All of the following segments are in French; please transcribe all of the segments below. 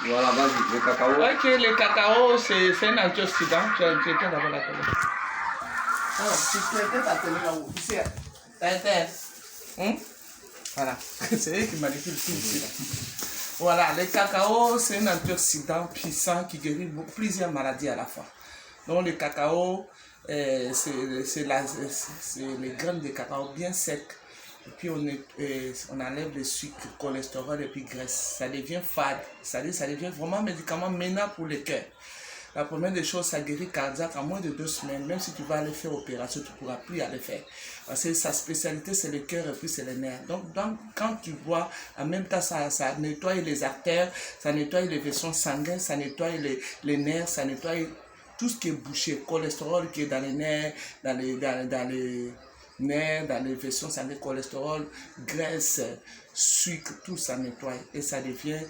Voilà, vas-y, le cacao. Ok, le cacao, c'est un antioxydant. Tu éteins d'abord la télé. Alors, tu éteins ta télé là-haut. Ici, t'as éteint. Voilà, c'est elle qui manipule tout ici. Là. Voilà, le cacao, c'est un antioxydant puissant qui guérit plusieurs maladies à la fois. Donc, le cacao, c'est les graines de cacao bien secs. Et puis, on enlève le sucre, le cholestérol et puis graisse. Ça devient fade. Ça devient vraiment un médicament maintenant pour le cœur. La première des choses, ça guérit cardiaque en moins de 2 semaines. Même si tu vas aller faire opération, tu ne pourras plus aller faire. Parce que sa spécialité, c'est le cœur et puis c'est les nerfs. Donc, quand tu bois, en même temps, ça nettoie les artères, ça nettoie les vaisseaux sanguins, ça nettoie les nerfs, ça nettoie tout ce qui est bouché. Cholestérol qui est dans les nerfs, dans les nerfs, dans les vaisseaux sanguins, cholestérol, graisse, sucre, tout ça nettoie. Et ça devient,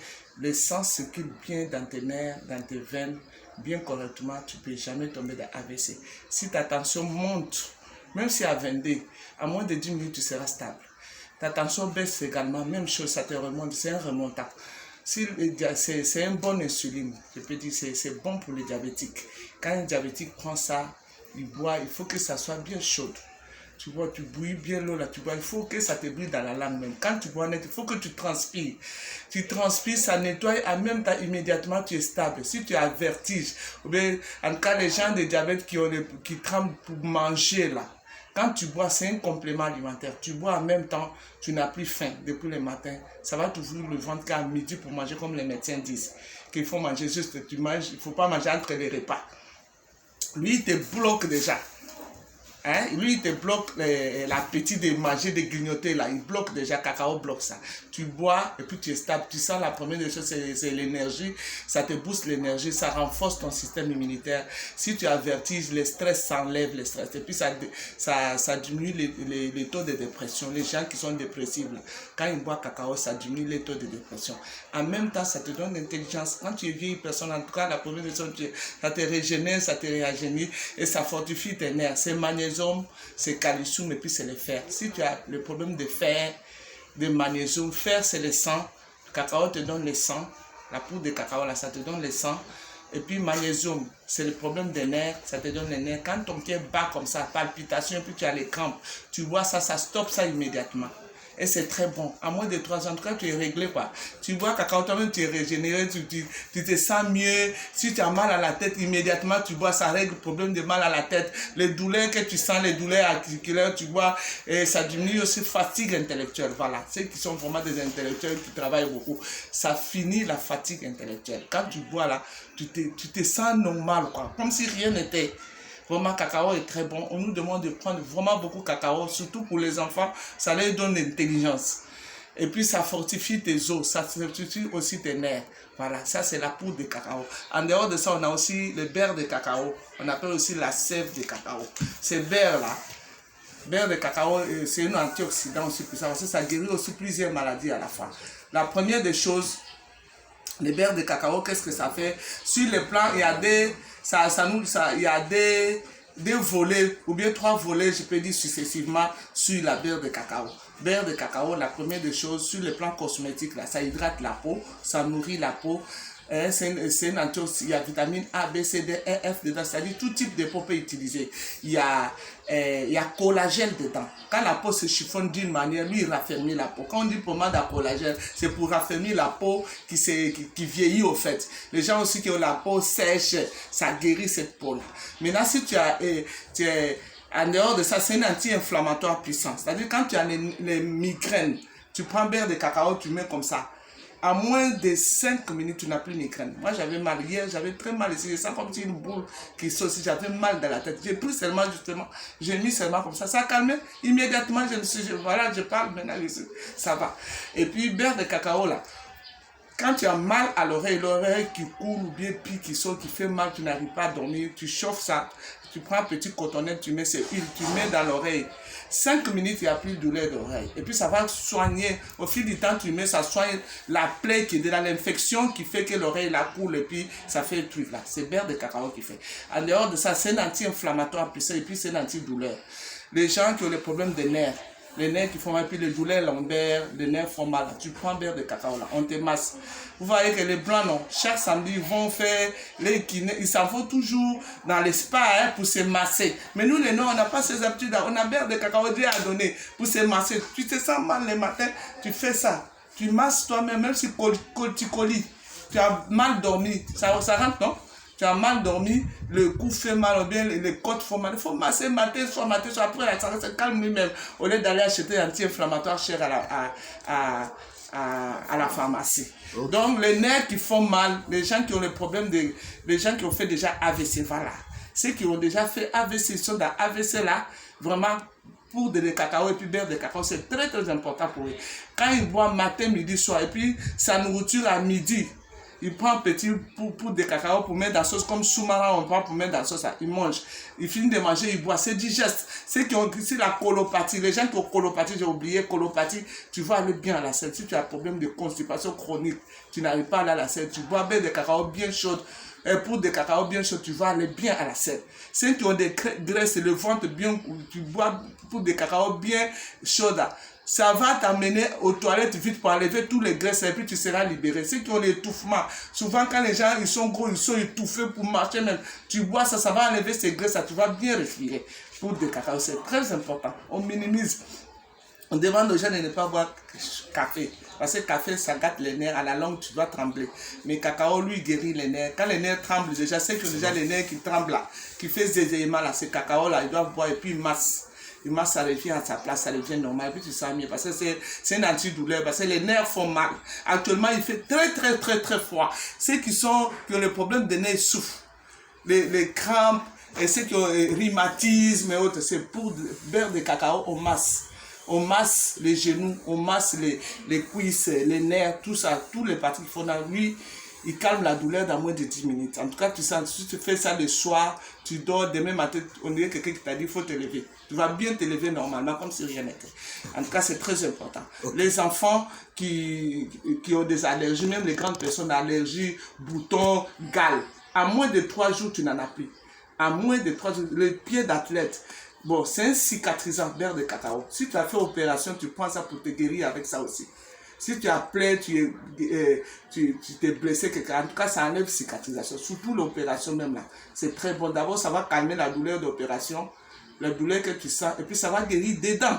le sang circule bien dans tes nerfs, dans tes veines, bien correctement, tu ne peux jamais tomber dans AVC. Si ta tension monte, même si à 22, à moins de 10 minutes, tu seras stable. Ta tension baisse également, même chose, ça te remonte, c'est un remontant. C'est un bon insuline, je peux dire, c'est bon pour les diabétiques. Quand un diabétique prend ça, il boit, il faut que ça soit bien chaud. Tu vois, tu bouillis bien l'eau là, tu bois, il faut que ça te brûle dans la langue même. Quand tu bois net, il faut que tu transpires. Tu transpires, ça nettoie, en même temps, immédiatement, tu es stable. Si tu as vertige, ou bien, en tout cas, les gens de diabète qui tremblent pour manger là, quand tu bois, c'est un complément alimentaire. Tu bois en même temps, tu n'as plus faim depuis le matin. Ça va toujours le ventre qu'à midi pour manger comme les médecins disent. Qu'il faut manger juste, tu manges, il ne faut pas manger entre les repas. Lui, il te bloque déjà. Hein? Lui, il te bloque l'appétit de manger, de grignoter là. Il bloque déjà, cacao bloque ça. Tu bois et puis tu es stable. Tu sens la première des choses, c'est l'énergie. Ça te booste l'énergie, ça renforce ton système immunitaire. Si tu as vertige, le stress s'enlève, le stress. Et puis ça diminue les taux de dépression. Les gens qui sont dépressifs, là, quand ils boivent cacao, ça diminue les taux de dépression. En même temps, ça te donne l'intelligence. Quand tu es vieille personne, en tout cas, la première des choses, ça te régénère, ça te réagénit et ça fortifie tes nerfs. C'est magnésium, c'est calcium et puis c'est le fer. Si tu as le problème de fer, de magnésium, fer c'est le sang, le cacao te donne le sang, la poudre de cacao là ça te donne le sang, et puis magnésium c'est le problème des nerfs, ça te donne les nerfs. Quand ton cœur bat comme ça, palpitation et puis tu as les crampes, tu vois ça, ça stoppe ça immédiatement. Et c'est très bon. À moins de 3 ans, en tout cas, tu es réglé quoi. Tu bois cacao, toi-même tu es régénéré, tu te sens mieux. Si tu as mal à la tête, immédiatement tu bois, ça règle le problème de mal à la tête. Les douleurs que tu sens, les douleurs articulaires, tu bois, et ça diminue aussi fatigue intellectuelle. Voilà, ceux qui sont vraiment des intellectuels qui travaillent beaucoup, ça finit la fatigue intellectuelle. Quand tu bois là, tu te sens normal quoi, comme si rien n'était. Vraiment, cacao est très bon. On nous demande de prendre vraiment beaucoup de cacao, surtout pour les enfants. Ça leur donne l'intelligence. Et puis, ça fortifie tes os, ça fortifie aussi tes nerfs. Voilà, ça c'est la poudre de cacao. En dehors de ça, on a aussi le beurre de cacao. On appelle aussi la sève de cacao. Ces beurre-là, beurre de cacao, c'est un antioxydant aussi puissant. Ça guérit aussi plusieurs maladies à la fois. La première des choses, le beurre de cacao, qu'est-ce que ça fait? Sur le plan, il y a il y a des volets, ou bien 3 volets, je peux dire successivement, sur la beurre de cacao. Beurre de cacao, la première des choses, sur le plan cosmétique, là, ça hydrate la peau, ça nourrit la peau. C'est un antioxydant, il y a vitamine A, B, C, D, E, F dedans, c'est-à-dire tout type de peau peut utiliser. Il y a collagène dedans. Quand la peau se chiffonne d'une manière, lui, il raffermit la peau. Quand on dit pommade à collagène, c'est pour raffermir la peau qui vieillit au fait. Les gens aussi qui ont la peau sèche, ça guérit cette peau-là. Maintenant, si tu es en dehors de ça, c'est un anti-inflammatoire puissant. C'est-à-dire quand tu as les migraines, tu prends un beurre de cacao, tu mets comme ça. À moins de 5 minutes, tu n'as plus de migraine. Moi, j'avais mal hier, j'avais très mal ici. Je sens comme si une boule qui saute. J'avais mal dans la tête. J'ai pris seulement, justement, j'ai mis seulement comme ça. Ça a calmé. Immédiatement, voilà, je parle maintenant, ça va. Et puis, beurre de cacao, là. Quand tu as mal à l'oreille qui coule ou bien pique, qui saute, qui fait mal, tu n'arrives pas à dormir, tu chauffes ça. Tu prends un petit cotonnet, tu mets cette huile, tu mets dans l'oreille. 5 minutes, il n'y a plus de douleur d'oreille. Et puis ça va soigner. Au fil du temps, tu mets, ça soigne la plaie qui est de l'infection qui fait que l'oreille la coule et puis ça fait le truc là. C'est beurre de cacao qui fait. En dehors de ça, c'est un anti-inflammatoire puissant et puis c'est un anti-douleur. Les gens qui ont les problèmes des nerfs, les nerfs qui font mal, puis les douleurs lombaires, les nerfs font mal. Tu prends beurre de cacao là, on te masse. Vous voyez que les blancs, non, chaque samedi, ils vont faire les kinés, ils s'en vont toujours dans les spas hein, pour se masser. Mais nous, les noirs, on n'a pas ces habitudes là. On a beurre de cacao Dieu à donner pour se masser. Tu te sens mal le matin, tu fais ça. Tu masses toi-même, même si tu colis. Tu as mal dormi, ça rentre, non? Tu as mal dormi, le cou fait mal, ou bien les côtes font mal. Il faut masser matin, soir, après la santé, c'est calme lui-même. Au lieu d'aller acheter un anti-inflammatoire cher à la pharmacie. Okay. Donc, les nerfs qui font mal, les gens qui ont le problème, les gens qui ont fait déjà AVC, voilà. Ceux qui ont déjà fait AVC, ils sont dans AVC là, vraiment, pour de cacao et puis beurre de cacao, c'est très très important pour eux. Quand ils boivent matin, midi, soir, et puis sa nourriture à midi, il prend un petit pour de cacao pour mettre dans la sauce, comme sous-marin, on prend pour mettre dans la sauce, il mange. Il finit de manger, il boit, c'est digeste. Ceux qui ont la colopathie, les gens qui ont colopathie, j'ai oublié, colopathie, tu vas aller bien à la selle. Si tu as un problème de constipation chronique, tu n'arrives pas à aller à la selle, tu bois beurre de cacao bien chaud, pour des cacao bien chaud, tu vas aller bien à la selle. Ceux qui ont des graisses, le ventre bien, tu bois pour des cacao bien chauds, ça va t'amener aux toilettes vite pour enlever tous les graisses et puis tu seras libéré. Ceux qui ont l'étouffement, souvent quand les gens ils sont gros, ils sont étouffés pour marcher même, tu bois ça, ça va enlever ces graisses, tu vas bien respirer. Pour des cacao, c'est très important. On minimise. On demande aux gens de ne pas boire café. Parce que café, ça gâte les nerfs. À la longue, tu dois trembler. Mais cacao, lui, guérit les nerfs. Quand les nerfs tremblent, déjà, c'est que déjà les nerfs qui tremblent là, qui fait des éléments là, ces cacao là, ils doivent boire et puis ils massent. Il masse, ça revient à sa place, ça devient normal, et puis tu sens mieux, parce que c'est une antidouleur, parce que les nerfs font mal. Actuellement, il fait très froid. Ceux qui ont le problème des nerfs souffrent. Les crampes, et ceux qui ont rhumatisme et autres, c'est pour beurre de cacao, on masse. On masse les genoux, on masse les cuisses, les nerfs, tout ça, tous les parties qu'il faut dans lui. Il calme la douleur dans moins de 10 minutes. En tout cas, tu sens, si tu fais ça le soir, tu dors, demain matin, on dirait quelqu'un qui t'a dit, il faut te lever. Tu vas bien te lever normalement, comme si rien n'était. En tout cas, c'est très important. Okay. Les enfants qui ont des allergies, même les grandes personnes, allergies, boutons, gales, à moins de 3 jours, tu n'en as plus. À moins de 3 jours, les pieds d'athlète, bon, c'est un cicatrisant beurre de cacao. Si tu as fait opération, tu prends ça pour te guérir avec ça aussi. Si tu as plaie, tu t'es blessé, en tout cas, ça enlève cicatrisation. Surtout l'opération même là. C'est très bon. D'abord, ça va calmer la douleur d'opération, la douleur que tu sens, et puis ça va guérir des dents.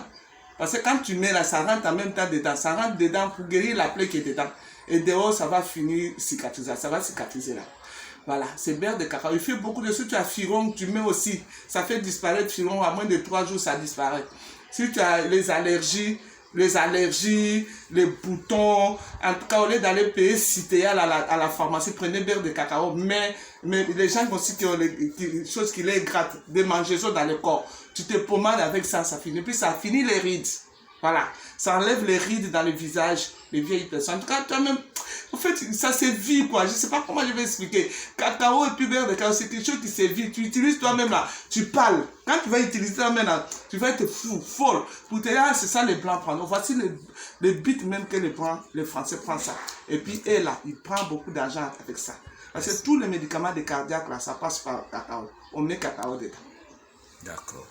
Parce que quand tu mets là, ça rentre en même temps dedans. Ça rentre dedans pour guérir la plaie qui est dedans. Et dehors, ça va finir cicatriser. Ça va cicatriser là. Voilà, c'est beurre de cacao. Il fait beaucoup de choses. Si tu as firon, tu mets aussi. Ça fait disparaître firon. À moins de 3 jours, ça disparaît. Si tu as les allergies, les boutons, en tout cas, au lieu d'aller payer Citéal à la pharmacie, prenez beurre de cacao. Mais les gens aussi qui ont des choses qui les grattent, des mangeaisons dans le corps, tu te pommades avec ça, ça finit. Puis ça finit les rides. Voilà, ça enlève les rides dans le visage, les vieilles personnes. En tout cas, toi-même, en fait, ça se vit quoi. Je ne sais pas comment je vais expliquer. Cacao et puis beurre de cacao, c'est quelque chose qui se vit. Tu utilises toi-même là, tu parles. Quand tu vas utiliser toi-même là, tu vas être fou, folle. Pour te dire, c'est ça les blancs prennent. Donc, voici le but même que les Français prennent ça. Et puis, et là, ils prennent beaucoup d'argent avec ça. Parce que tous les médicaments de cardiaque là, ça passe par cacao. On met cacao dedans. D'accord.